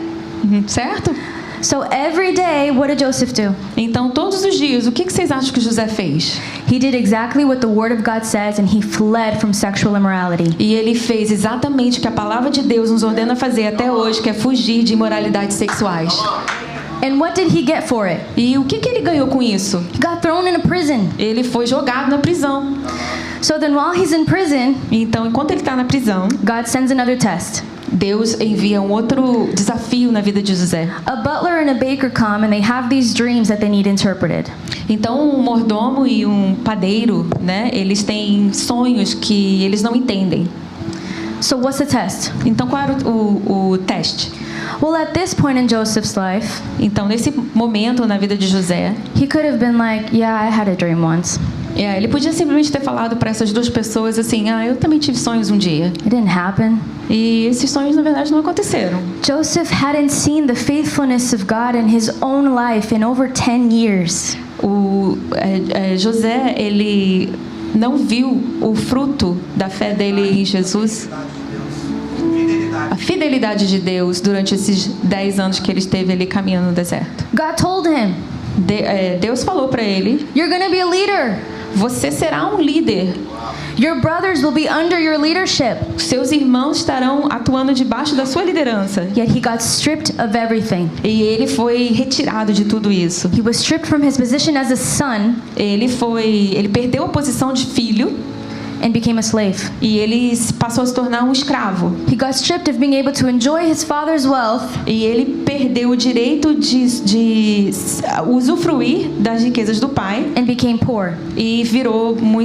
[SPEAKER 2] certo?
[SPEAKER 1] So every day, what did Joseph do?
[SPEAKER 2] Então, todos os dias, o que vocês acham que José fez?
[SPEAKER 1] He did exactly what the Word of God says, and he fled from sexual immorality.
[SPEAKER 2] E ele fez exatamente o que a palavra de Deus nos ordena fazer até hoje, que é fugir de imoralidades sexuais.
[SPEAKER 1] And what did he get for it?
[SPEAKER 2] E o que ele ganhou com isso?
[SPEAKER 1] He got thrown in a prison.
[SPEAKER 2] Ele foi jogado na prisão.
[SPEAKER 1] So then while he's in prison,
[SPEAKER 2] Então, enquanto ele está na prisão,
[SPEAKER 1] God sends another test.
[SPEAKER 2] Deus envia um outro desafio na vida de José.
[SPEAKER 1] A butler and a baker come and they have these dreams that they need interpreted.
[SPEAKER 2] Então, um mordomo e um padeiro, né, eles têm sonhos que eles não entendem.
[SPEAKER 1] So what's the test?
[SPEAKER 2] Então, qual era o teste?
[SPEAKER 1] Well, at this point in Joseph's life,
[SPEAKER 2] Então, nesse momento na vida de José,
[SPEAKER 1] he could have been like, yeah, I had a dream once.
[SPEAKER 2] ele podia simplesmente ter falado para essas duas pessoas assim: eu também tive sonhos um dia.
[SPEAKER 1] It didn't happen.
[SPEAKER 2] E esses sonhos, na verdade, não aconteceram.
[SPEAKER 1] Joseph hadn't seen the faithfulness of God in his own life in over 10 years.
[SPEAKER 2] José, ele não viu o fruto da fé dele em Jesus, a fidelidade de Deus durante esses 10 anos que ele esteve ali caminhando no deserto.
[SPEAKER 1] God told him,
[SPEAKER 2] Deus falou para ele:
[SPEAKER 1] you're going to be a leader.
[SPEAKER 2] você será um líder.
[SPEAKER 1] Your brothers will be under your leadership.
[SPEAKER 2] Seus irmãos estarão atuando debaixo da sua liderança.
[SPEAKER 1] Yet he got stripped of everything.
[SPEAKER 2] E ele foi retirado de tudo isso.
[SPEAKER 1] He was stripped from his position as a son
[SPEAKER 2] Ele perdeu a posição de filho
[SPEAKER 1] and became a slave.
[SPEAKER 2] e ele passou a se tornar um escravo.
[SPEAKER 1] He got stripped of being able to enjoy his father's wealth
[SPEAKER 2] E ele perdeu o direito de usufruir das riquezas do pai
[SPEAKER 1] and became poor.
[SPEAKER 2] e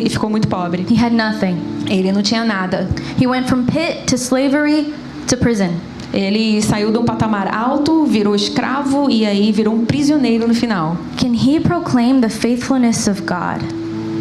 [SPEAKER 2] ficou muito pobre.
[SPEAKER 1] He had nothing.
[SPEAKER 2] Ele não tinha nada.
[SPEAKER 1] He went from pit to slavery to prison.
[SPEAKER 2] Ele saiu de um patamar alto, virou escravo e aí virou um prisioneiro no final.
[SPEAKER 1] Can he proclaim the faithfulness of God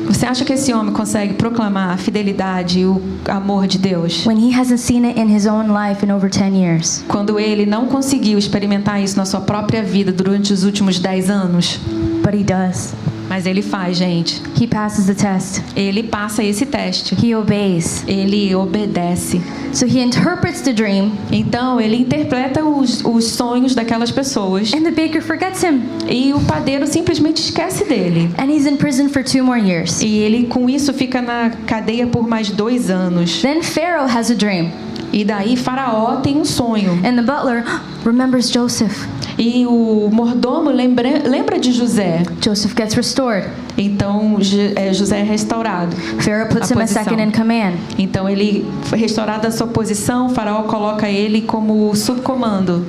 [SPEAKER 2] Você acha que esse homem consegue proclamar a fidelidade e o amor de Deus
[SPEAKER 1] when he hasn't seen it in his own life in over 10 years?
[SPEAKER 2] quando ele não conseguiu experimentar isso na sua própria vida durante os últimos 10 anos?
[SPEAKER 1] But he does.
[SPEAKER 2] Mas ele faz, gente.
[SPEAKER 1] He passes the test.
[SPEAKER 2] Ele passa esse teste.
[SPEAKER 1] He obeys.
[SPEAKER 2] Ele obedece.
[SPEAKER 1] So he interprets the dream,
[SPEAKER 2] Então, ele interpreta os sonhos daquelas pessoas.
[SPEAKER 1] and the baker forgets him.
[SPEAKER 2] E o padeiro simplesmente esquece dele.
[SPEAKER 1] And he's in prison for 2 more years.
[SPEAKER 2] E ele, com isso, fica na cadeia por mais 2 anos.
[SPEAKER 1] Then Pharaoh has a dream,
[SPEAKER 2] E daí, Faraó tem um sonho.
[SPEAKER 1] and the butler remembers Joseph.
[SPEAKER 2] E o mordomo lembra de José.
[SPEAKER 1] Joseph gets restored.
[SPEAKER 2] Então, José é restaurado.
[SPEAKER 1] Pharaoh puts
[SPEAKER 2] A
[SPEAKER 1] him a
[SPEAKER 2] posição.
[SPEAKER 1] second in command.
[SPEAKER 2] Então, ele foi restaurado a sua posição. Faraó coloca ele como subcomando.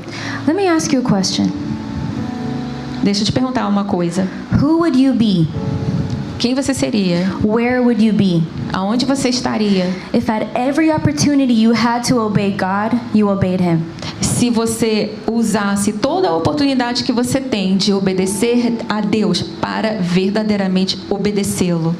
[SPEAKER 1] Let me ask you a question.
[SPEAKER 2] Deixa eu te perguntar uma coisa.
[SPEAKER 1] Who would you be?
[SPEAKER 2] Quem você seria?
[SPEAKER 1] Where would you be?
[SPEAKER 2] Aonde você estaria?
[SPEAKER 1] If at every opportunity you had to obey God, you obeyed him.
[SPEAKER 2] Se você usasse toda a oportunidade que você tem de obedecer a Deus para verdadeiramente obedecê-lo.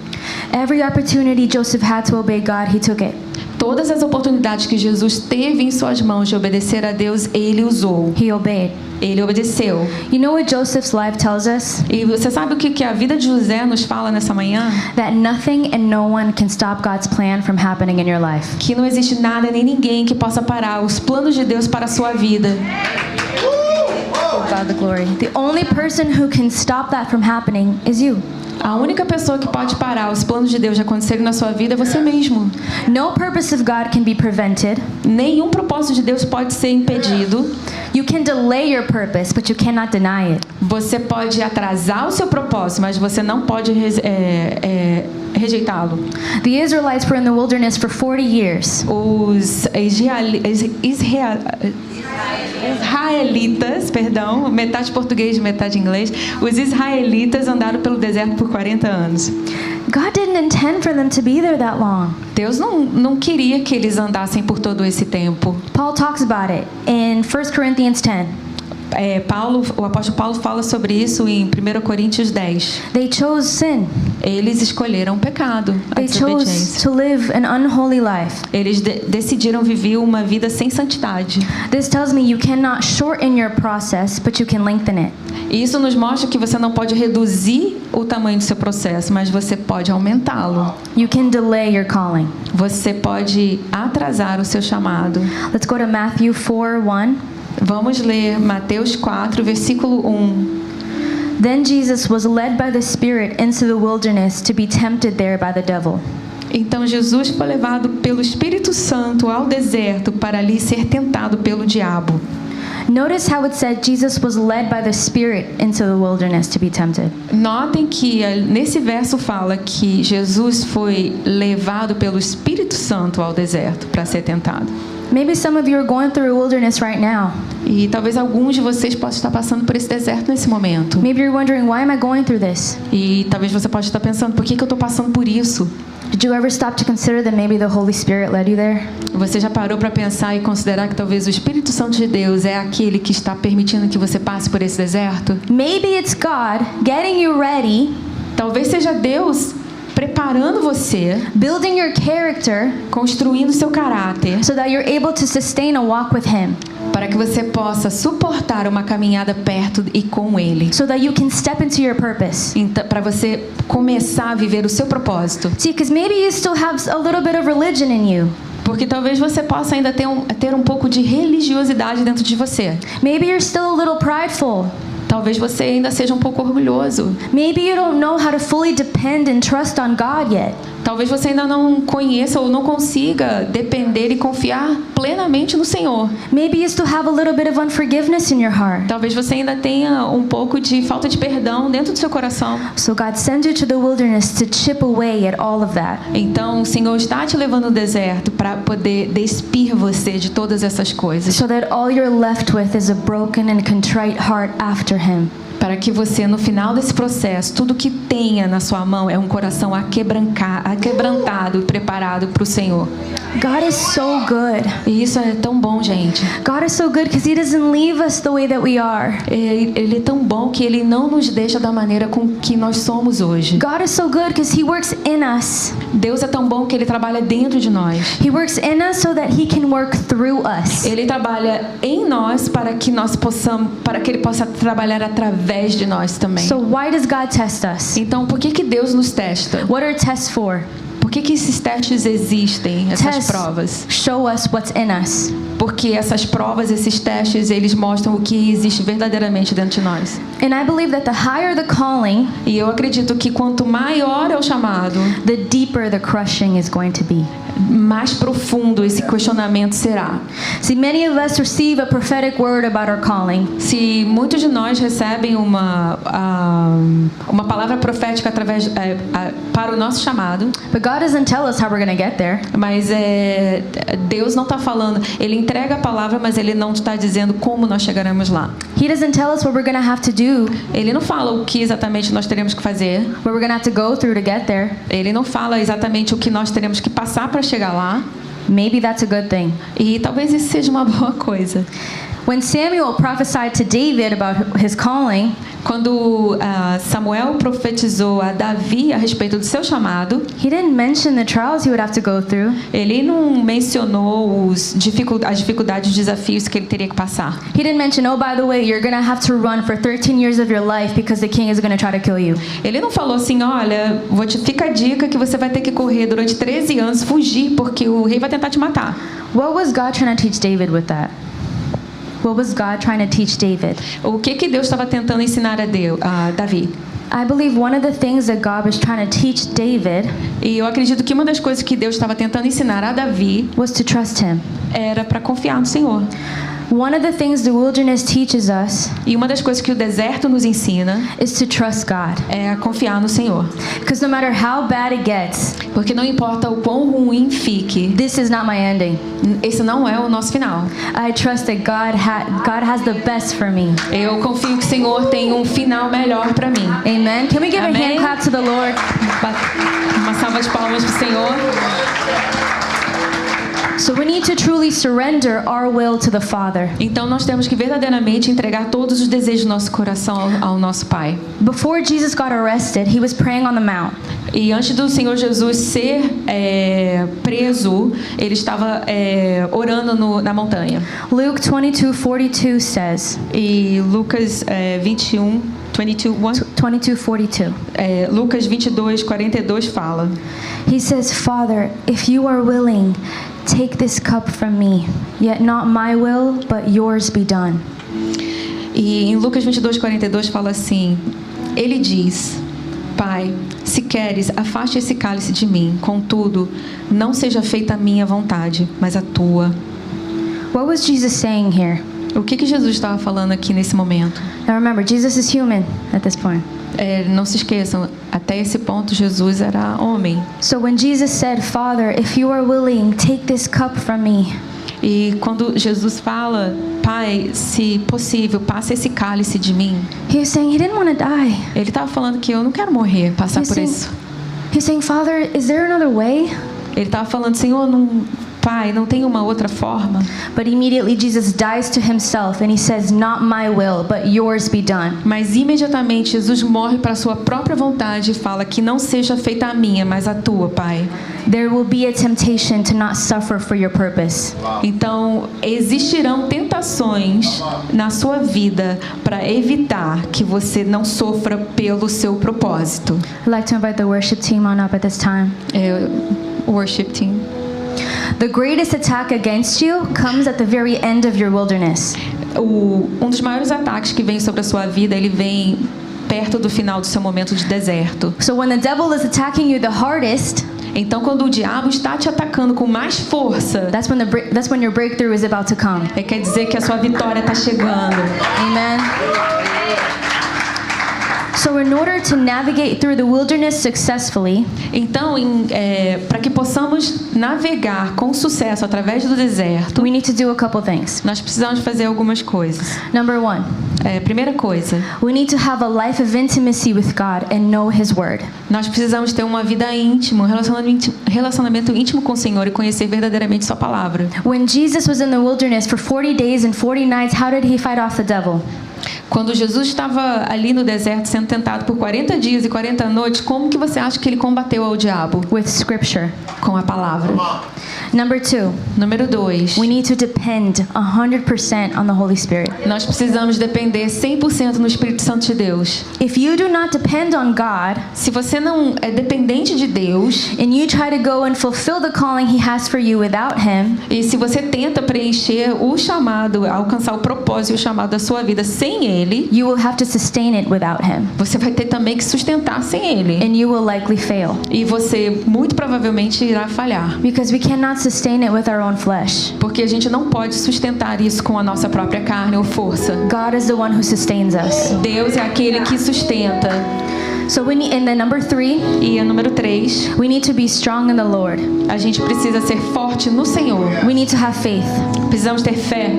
[SPEAKER 1] Every opportunity Joseph had to obey God, he took it.
[SPEAKER 2] Todas as oportunidades que Jesus teve em suas mãos de obedecer a Deus, ele usou.
[SPEAKER 1] He obeyed.
[SPEAKER 2] Ele obedeceu.
[SPEAKER 1] You know what Joseph's life tells us?
[SPEAKER 2] E você sabe o que a vida de José nos fala nessa manhã?
[SPEAKER 1] That nothing and no one can stop God's plan from happening in your life.
[SPEAKER 2] Que não existe nada nem ninguém que possa parar os planos de Deus para a sua vida.
[SPEAKER 1] Give God the glory. The only person who can stop that from happening is you.
[SPEAKER 2] A única pessoa que pode parar os planos de Deus de acontecerem na sua vida é você mesmo.
[SPEAKER 1] No purpose of God can be prevented.
[SPEAKER 2] Nenhum propósito de Deus pode ser impedido.
[SPEAKER 1] You can delay your purpose, but you cannot deny it.
[SPEAKER 2] Você pode atrasar o seu propósito, mas você não pode rejeitá-lo.
[SPEAKER 1] The Israelites were in the wilderness for 40 years.
[SPEAKER 2] Os israelitas, perdão, metade português, metade inglês, os israelitas andaram pelo deserto por 40 anos.
[SPEAKER 1] God didn't intend for them to be there that long.
[SPEAKER 2] Deus não queria que eles andassem por todo esse tempo.
[SPEAKER 1] Paul talks about it in 1 Corinthians 10.
[SPEAKER 2] O apóstolo Paulo fala sobre isso em 1 Coríntios 10.
[SPEAKER 1] They chose sin.
[SPEAKER 2] Eles escolheram o pecado, a
[SPEAKER 1] They chose
[SPEAKER 2] desobediência.
[SPEAKER 1] to live an unholy life.
[SPEAKER 2] Eles decidiram viver uma vida sem santidade.
[SPEAKER 1] This tells me you cannot shorten your process, but you can lengthen it.
[SPEAKER 2] E isso nos mostra que você não pode reduzir o tamanho do seu processo, mas você pode aumentá-lo.
[SPEAKER 1] You can delay your calling.
[SPEAKER 2] Você pode atrasar o seu chamado.
[SPEAKER 1] Let's go to Matthew 4:1.
[SPEAKER 2] Vamos ler Mateus 4, versículo 1.
[SPEAKER 1] Then Jesus was led by the Spirit into the wilderness to be tempted there by the devil.
[SPEAKER 2] Então Jesus foi levado pelo Espírito Santo ao deserto para ali ser tentado pelo diabo.
[SPEAKER 1] Notice how it said Jesus was led by the Spirit into the wilderness to be tempted.
[SPEAKER 2] Notem que nesse verso fala que Jesus foi levado pelo Espírito Santo ao deserto para ser tentado.
[SPEAKER 1] Maybe some of you are going through a wilderness right now.
[SPEAKER 2] E talvez alguns de vocês possam estar passando por esse deserto nesse momento.
[SPEAKER 1] Maybe you're wondering, why am I going through this?
[SPEAKER 2] E talvez você possa estar pensando, por que eu estou passando por isso?
[SPEAKER 1] Did you ever stop to consider that maybe the Holy Spirit led you there?
[SPEAKER 2] Você já parou para pensar e considerar que talvez o Espírito Santo de Deus é aquele que está permitindo que você passe por esse deserto?
[SPEAKER 1] Maybe it's God getting you ready,
[SPEAKER 2] Talvez seja Deus preparando você,
[SPEAKER 1] building your character
[SPEAKER 2] construindo seu caráter,
[SPEAKER 1] so that you're able to sustain a walk with Him,
[SPEAKER 2] para que você possa suportar uma caminhada perto e com Ele.
[SPEAKER 1] so that you can step into your purpose.
[SPEAKER 2] Então, para você começar a viver o seu propósito.
[SPEAKER 1] See, because maybe you still have a little bit of religion in you.
[SPEAKER 2] Porque talvez você possa ainda ter um pouco de religiosidade dentro de você.
[SPEAKER 1] Maybe you're still a little prideful.
[SPEAKER 2] Talvez você ainda seja um pouco orgulhoso.
[SPEAKER 1] Maybe you don't know how to fully depend and trust on God yet.
[SPEAKER 2] Talvez você ainda não conheça ou não consiga depender e confiar plenamente no Senhor.
[SPEAKER 1] Maybe you still have a little bit of unforgiveness in your heart.
[SPEAKER 2] Talvez você ainda tenha um pouco de falta de perdão dentro do seu coração.
[SPEAKER 1] So God sends you to the wilderness to chip away at all of that.
[SPEAKER 2] Então, o Senhor está te levando ao deserto para poder despir você de todas essas coisas.
[SPEAKER 1] So that all you're left with is a broken and contrite heart after Him.
[SPEAKER 2] Para que você, no final desse processo, tudo que tenha na sua mão é um coração aquebrantado e preparado para o Senhor.
[SPEAKER 1] God is so good.
[SPEAKER 2] E isso é tão bom, gente.
[SPEAKER 1] God is so good because He doesn't leave us the way that we are.
[SPEAKER 2] Ele é tão bom que Ele não nos deixa da maneira com que nós somos hoje.
[SPEAKER 1] God is so good because He works in us.
[SPEAKER 2] Deus é tão bom que Ele trabalha dentro de nós.
[SPEAKER 1] He works in us so that He can work through us.
[SPEAKER 2] Ele trabalha em nós para que Ele possa trabalhar através de nós também.
[SPEAKER 1] So why does God test us?
[SPEAKER 2] Então, por que Deus nos testa?
[SPEAKER 1] What are tests for?
[SPEAKER 2] Por que esses testes existem, essas
[SPEAKER 1] Tests
[SPEAKER 2] provas?
[SPEAKER 1] show us what's in us.
[SPEAKER 2] Porque essas provas, esses testes, eles mostram o que existe verdadeiramente dentro de nós.
[SPEAKER 1] And I believe that the higher the calling,
[SPEAKER 2] E eu acredito que quanto maior é o chamado,
[SPEAKER 1] the deeper the crushing is going to be.
[SPEAKER 2] mais profundo esse questionamento será.
[SPEAKER 1] See, many of us receive a prophetic word about our calling.
[SPEAKER 2] Se muitos de nós recebem uma palavra profética para o nosso chamado,
[SPEAKER 1] But God doesn't tell us how we're going to get there.
[SPEAKER 2] mas Deus não está falando, Ele entrega a palavra, mas Ele não está dizendo como nós chegaremos lá.
[SPEAKER 1] He doesn't tell us what we're going to have to do,
[SPEAKER 2] Ele não fala o que exatamente nós teremos que fazer.
[SPEAKER 1] what we're going to have to go through to get there.
[SPEAKER 2] Ele não fala exatamente o que nós teremos que passar para chegar lá.
[SPEAKER 1] Maybe that's a good thing.
[SPEAKER 2] E talvez isso seja uma boa coisa.
[SPEAKER 1] When Samuel prophesied to David about his calling,
[SPEAKER 2] Quando Samuel profetizou a Davi a respeito do seu chamado,
[SPEAKER 1] he didn't mention the trials he would have to go through.
[SPEAKER 2] ele não mencionou as dificuldades, os desafios que ele teria que passar.
[SPEAKER 1] He didn't mention, oh, by the way, you're going to have to run for 13 years of your life because the king is going to try to kill you.
[SPEAKER 2] Ele não falou assim, olha, fica a dica que você vai ter que correr durante 13 anos, fugir, porque o rei vai tentar te matar.
[SPEAKER 1] What was God trying to teach David with that? What was God trying to teach David?
[SPEAKER 2] O que Deus estava tentando ensinar a Davi?
[SPEAKER 1] I believe one of the things that God was trying to teach David
[SPEAKER 2] E eu acredito que uma das coisas que Deus estava tentando ensinar a Davi
[SPEAKER 1] was to trust him.
[SPEAKER 2] era para confiar no Senhor.
[SPEAKER 1] One of the things the wilderness teaches us
[SPEAKER 2] E uma das coisas que o deserto nos ensina
[SPEAKER 1] is to trust God.
[SPEAKER 2] é a confiar no Senhor.
[SPEAKER 1] Because no matter how bad it gets,
[SPEAKER 2] Porque não importa o quão ruim fique,
[SPEAKER 1] this is not my ending.
[SPEAKER 2] esse não é o nosso final.
[SPEAKER 1] I trust that God has the best for me.
[SPEAKER 2] Eu confio que o Senhor tem um final melhor para mim.
[SPEAKER 1] Amen. Can we give
[SPEAKER 2] Amém.
[SPEAKER 1] a hand clap to the Lord?
[SPEAKER 2] Uma salva de palmas para o Senhor.
[SPEAKER 1] So we need to truly surrender our will to the Father.
[SPEAKER 2] Então nós temos que verdadeiramente entregar todos os desejos do nosso coração ao nosso Pai.
[SPEAKER 1] Before Jesus got arrested, he was praying on the mount.
[SPEAKER 2] E antes do Senhor Jesus ser preso, ele estava orando na montanha.
[SPEAKER 1] Luke 22:42 says,
[SPEAKER 2] E Lucas
[SPEAKER 1] 22:42.
[SPEAKER 2] Lucas 22:42 fala:
[SPEAKER 1] He says, Father, if you are willing, take this cup from me. Yet not my will, but yours be done.
[SPEAKER 2] E em Lucas 22:42 fala assim: ele diz: Pai, se queres, afaste esse cálice de mim. Contudo, não seja feita a minha vontade, mas a tua.
[SPEAKER 1] What was Jesus saying here?
[SPEAKER 2] O que Jesus estava falando aqui nesse momento?
[SPEAKER 1] Now remember, Jesus is human at this point.
[SPEAKER 2] Não se esqueçam, até esse ponto Jesus era homem.
[SPEAKER 1] So when Jesus said, Father, if you are willing, take this cup from me.
[SPEAKER 2] E quando Jesus fala, Pai, se possível, passa esse cálice de mim.
[SPEAKER 1] He was saying he didn't want to die.
[SPEAKER 2] Ele estava falando que eu não quero morrer, passar por isso.
[SPEAKER 1] He's saying, Father, is there another way?
[SPEAKER 2] Ele estava falando, Senhor, Pai, não tem uma outra forma?
[SPEAKER 1] But immediately Jesus dies to himself and he says, not my will, but yours be done.
[SPEAKER 2] Mas imediatamente Jesus morre para a sua própria vontade e fala que não seja feita a minha, mas a tua, Pai.
[SPEAKER 1] There will be a temptation to not suffer for your purpose.
[SPEAKER 2] Então, existirão tentações na sua vida para evitar que você não sofra pelo seu propósito.
[SPEAKER 1] I'd like to invite the worship team on up at this time.
[SPEAKER 2] Worship team.
[SPEAKER 1] The greatest attack against you comes at the very end of your wilderness.
[SPEAKER 2] Um dos maiores ataques que vem sobre a sua vida, ele vem perto do final do seu momento de deserto.
[SPEAKER 1] So when the devil is attacking you the hardest,
[SPEAKER 2] então quando o diabo está te atacando com mais força,
[SPEAKER 1] that's when your breakthrough is about to come.
[SPEAKER 2] Quer dizer que a sua vitória está chegando.
[SPEAKER 1] Amen. So in order to navigate through the wilderness successfully,
[SPEAKER 2] então para que possamos navegar com sucesso através do deserto,
[SPEAKER 1] we need to do a couple things.
[SPEAKER 2] Nós precisamos fazer algumas coisas.
[SPEAKER 1] Number one,
[SPEAKER 2] primeira coisa,
[SPEAKER 1] we need to have a life of intimacy with God and know His Word.
[SPEAKER 2] Nós precisamos ter uma vida íntima, um relacionamento íntimo com o Senhor e conhecer verdadeiramente Sua palavra.
[SPEAKER 1] When Jesus was in the wilderness for 40 days and 40 nights, how did He fight off the devil?
[SPEAKER 2] Quando Jesus estava ali no deserto sendo tentado por 40 dias e 40 noites, como que você acha que ele combateu ao diabo?
[SPEAKER 1] With Scripture.
[SPEAKER 2] Com a palavra.
[SPEAKER 1] Number two.
[SPEAKER 2] Número 2.
[SPEAKER 1] We need to depend 100% on the Holy Spirit.
[SPEAKER 2] Nós precisamos depender 100% no Espírito Santo de Deus.
[SPEAKER 1] If you do not depend on God,
[SPEAKER 2] se você não é dependente de Deus,
[SPEAKER 1] and you try to go and fulfill the calling He has for you without Him,
[SPEAKER 2] e se você tenta preencher o chamado, alcançar o propósito e o chamado da sua vida sem Ele,
[SPEAKER 1] you will have to sustain it without Him.
[SPEAKER 2] Você vai ter também que sustentar sem Ele.
[SPEAKER 1] And you will likely fail.
[SPEAKER 2] E você muito provavelmente irá falhar.
[SPEAKER 1] Because we cannot sustain it with our own flesh.
[SPEAKER 2] Porque a gente não pode sustentar isso com a nossa própria carne ou força.
[SPEAKER 1] God is the one who sustains us.
[SPEAKER 2] Deus é aquele que sustenta.
[SPEAKER 1] So we need, and then number 3,
[SPEAKER 2] e a número 3,
[SPEAKER 1] we need to be strong in the Lord.
[SPEAKER 2] A gente precisa ser forte no Senhor.
[SPEAKER 1] We need to have faith.
[SPEAKER 2] Precisamos ter fé.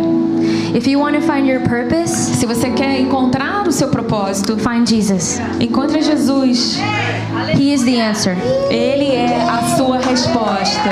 [SPEAKER 1] If you want to find your purpose,
[SPEAKER 2] se você quer encontrar o seu propósito,
[SPEAKER 1] find Jesus.
[SPEAKER 2] Encontre Jesus.
[SPEAKER 1] He is the answer.
[SPEAKER 2] Ele é a sua resposta.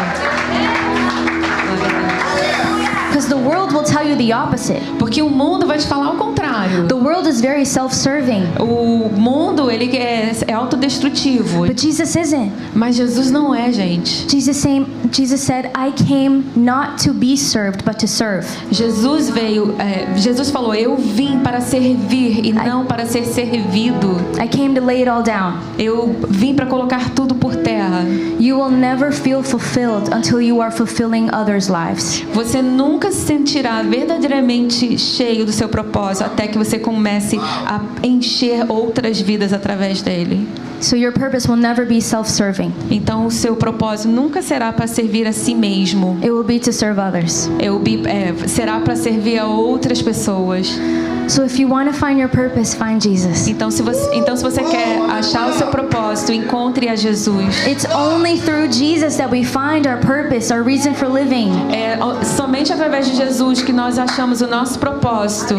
[SPEAKER 1] Because the world will tell you the opposite.
[SPEAKER 2] Porque o mundo vai te falar o contrário.
[SPEAKER 1] The world is very self-serving.
[SPEAKER 2] O mundo ele é autodestrutivo.
[SPEAKER 1] But Jesus isn't.
[SPEAKER 2] Mas Jesus não é, gente.
[SPEAKER 1] Jesus said, "I came not to be served, but to serve."
[SPEAKER 2] Jesus falou, eu vim para servir e não para ser servido.
[SPEAKER 1] I came to lay it all down.
[SPEAKER 2] Eu vim para colocar tudo por terra.
[SPEAKER 1] You will never feel fulfilled until you are fulfilling others' lives.
[SPEAKER 2] Você nunca se sentirá verdadeiramente cheio do seu propósito até que você comece a encher outras vidas através dele.
[SPEAKER 1] So your purpose will never be self-serving.
[SPEAKER 2] Então o seu propósito nunca será para servir a si mesmo.
[SPEAKER 1] It will be to serve others.
[SPEAKER 2] Será para servir a outras pessoas.
[SPEAKER 1] So if you want to find your purpose, find Jesus.
[SPEAKER 2] Então se você quer achar o seu propósito, encontre a Jesus.
[SPEAKER 1] It's only through Jesus that we find our purpose, our reason for living.
[SPEAKER 2] É somente através de Jesus que nós achamos o nosso propósito.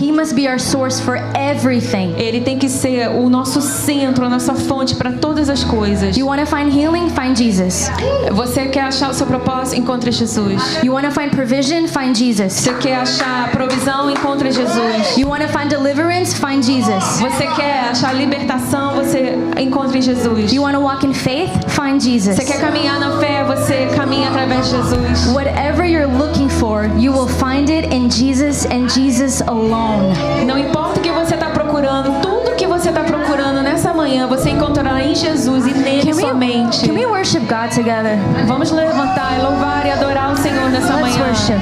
[SPEAKER 1] He must be our source for everything.
[SPEAKER 2] Ele tem que ser o nosso centro, a nossa fonte para todas as coisas.
[SPEAKER 1] You want to find healing? Find Jesus.
[SPEAKER 2] Você quer achar o seu propósito? Encontre Jesus.
[SPEAKER 1] You want to find provision? Find Jesus.
[SPEAKER 2] Você quer achar provisão? Encontre Jesus.
[SPEAKER 1] You want to find deliverance? Find Jesus.
[SPEAKER 2] Você quer achar libertação? Você encontre Jesus.
[SPEAKER 1] You want to walk in faith? Find Jesus.
[SPEAKER 2] Você quer caminhar na fé? Você caminha através de Jesus.
[SPEAKER 1] Whatever you're looking for, you will find it in Jesus and Jesus alone.
[SPEAKER 2] Não importa o que você está procurando, tudo que você está procurando nessa manhã, você encontrará em Jesus e nele somente.
[SPEAKER 1] Can we worship God together?
[SPEAKER 2] Vamos levantar, louvar e adorar o Senhor nessa
[SPEAKER 1] Let's
[SPEAKER 2] manhã.
[SPEAKER 1] worship.